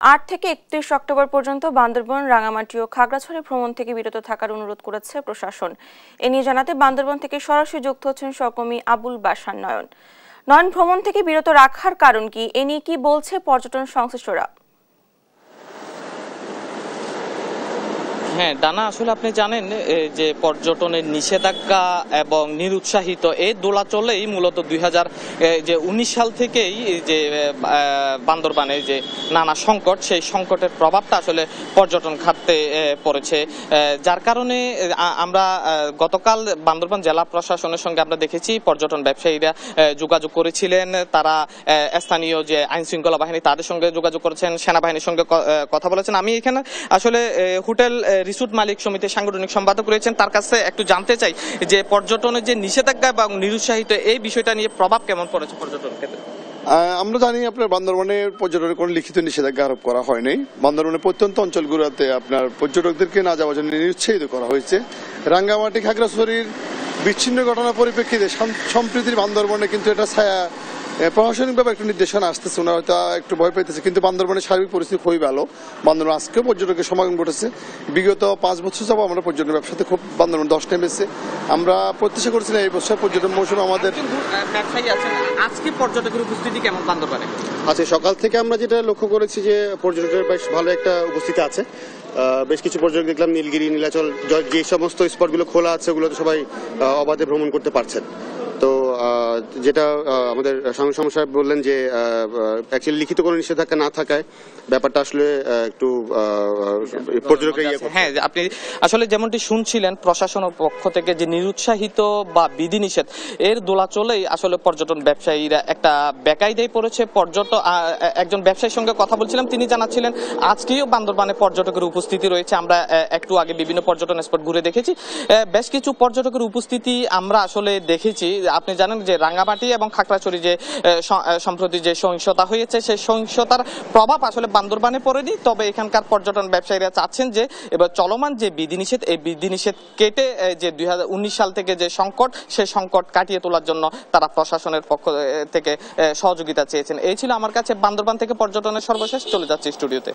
8 থেকে 31 অক্টোবর পর্যন্ত বান্দরবন, রাঙামাটি ও খাগড়াছড়ি ভ্রমণ থেকে বিরত থাকার অনুরোধ করেছে প্রশাসন। এ নিয়ে জানাতে বান্দরবন থেকে সরাসরি যুক্ত হচ্ছেন সহকর্মী আবুল বাশার নয়ন। নয়ন, ভ্রমণ থেকে বিরত রাখার কারণ কি? এ নিয়ে কি বলছে পর্যটন সংশ্লিষ্টরা? হ্যাঁ ডানা, আসলে আপনি জানেন যে পর্যটনের নিষেধাজ্ঞা এবং নিরুৎসাহিত এই দোলাচলেই মূলত 2019 সাল থেকেই যে বান্দরবানে যে নানা সংকট, সেই সংকটের প্রভাবটা আসলে পর্যটন খাতে পড়েছে, যার কারণে আমরা গতকাল বান্দরবান জেলা প্রশাসনের সঙ্গে আমরা দেখেছি পর্যটন ব্যবসায়ীরা যোগাযোগ করেছিলেন। তারা স্থানীয় যে আইন শৃঙ্খলা বাহিনী তাদের সঙ্গে যোগাযোগ করেছেন, সেনাবাহিনীর সঙ্গে কথা বলেছেন। আমি এখানে আসলে হোটেল রিসোর্ট মালিক সমিতির সাংগঠনিক সম্পাদক রয়েছেন, তার কাছে একটু জানতে চাই যে পর্যটনের যে নিষেধাজ্ঞা এবং নিরুৎসাহিত এই বিষয়টা নিয়ে প্রভাব কেমন পড়েছে পর্যটন ক্ষেত্রে। আমরা জানি আপনার বান্দরবানে পর্যটনের কোনো লিখিত নিষেধাজ্ঞা আরোপ করা হয়নি। বান্দরবানের প্রত্যন্ত অঞ্চলগুলোতে আপনার পর্যটকদেরকে না যাওয়ার জন্য নিরুৎসাহিত করা হয়েছে। রাঙ্গামাটি, খাগড়াছড়ির বিচ্ছিন্ন ঘটনার পরিপ্রেক্ষিতে সম্প্রীতির বান্দরবানে কিন্তু এটা ছায়া প্রশাসনিকভাবে একটা নির্দেশনা আসতেছে, ওনারা হয়তো একটু ভয় পেতেছে, কিন্তু বান্দরবানের সার্বিক পরিস্থিতি খুবই ভালো। বান্দরবান আজকেও পর্যটকের সমাগম ঘটেছে। বিগত 5 বছর যাবো আমরা পর্যটন ব্যবসাতে খুব বান্দরবান 10 নেমেছে। আমরা প্রত্যাশা করছিলাম এই বছর পর্যটন মৌসুমে আমাদের ব্যবসায়ী আছেন, আজকে পর্যটকের উপস্থিতি কেমন বান্দরবানে? আজকে সকাল থেকে আমরা যেটা লক্ষ্য করেছি যে পর্যটকের বেশ ভালো একটা উপস্থিতি আছে। বেশ কিছু পর্যটক দেখলাম নীলগিরি, নীলাচল, যে সমস্ত স্পটগুলো খোলা আছে ওগুলোতে সবাই অবাধে ভ্রমণ করতে পারছেন। তো যেটা আমাদের সমস্যা বললেন যে অ্যাকচুয়ালি লিখিত কোনো নিষেধাজ্ঞা না থাকায় ব্যাপারটা আসলে একটু পর্যটকের হ্যাঁ, আপনি আসলে যেমনটি শুনছিলেন প্রশাসনের পক্ষ থেকে যে নিরুৎসাহিত বা বিধিনিষেধ এর দোলাচলেই আসলে পর্যটন ব্যবসায়ীরা একটা বেকায়দায় পড়েছে। একজন ব্যবসায়ীর সঙ্গে কথা বলছিলাম, তিনি জানাচ্ছিলেন আজকেও বান্দরবানে পর্যটকের উপস্থিতি রয়েছে। আমরা একটু আগে বিভিন্ন পর্যটন স্পট ঘুরে দেখেছি, বেশ কিছু পর্যটকের উপস্থিতি আমরা আসলে দেখেছি। আপনি জানেন যে রাঙ্গামাটি এবং খাগড়াছড়ি যে সম্প্রতি যে সহিংসতা হয়েছে, সেই সহিংসতার প্রভাব আসলে বান্দরবানে পড়েনি। তবে এখানকার পর্যটন ব্যবসায়ীরা চাচ্ছেন যে এবার চলমান যে বিধিনিষেধ, এই বিধিনিষেধ কেটে যে 2019 সাল থেকে যে সংকট, সেই সংকট কাটিয়ে তোলার জন্য তারা প্রশাসনের পক্ষ থেকে সহযোগিতা চেয়েছেন। এই ছিল আমার কাছে বান্দরবান থেকে পর্যটনের সর্বশেষ। চলে যাচ্ছে স্টুডিওতে।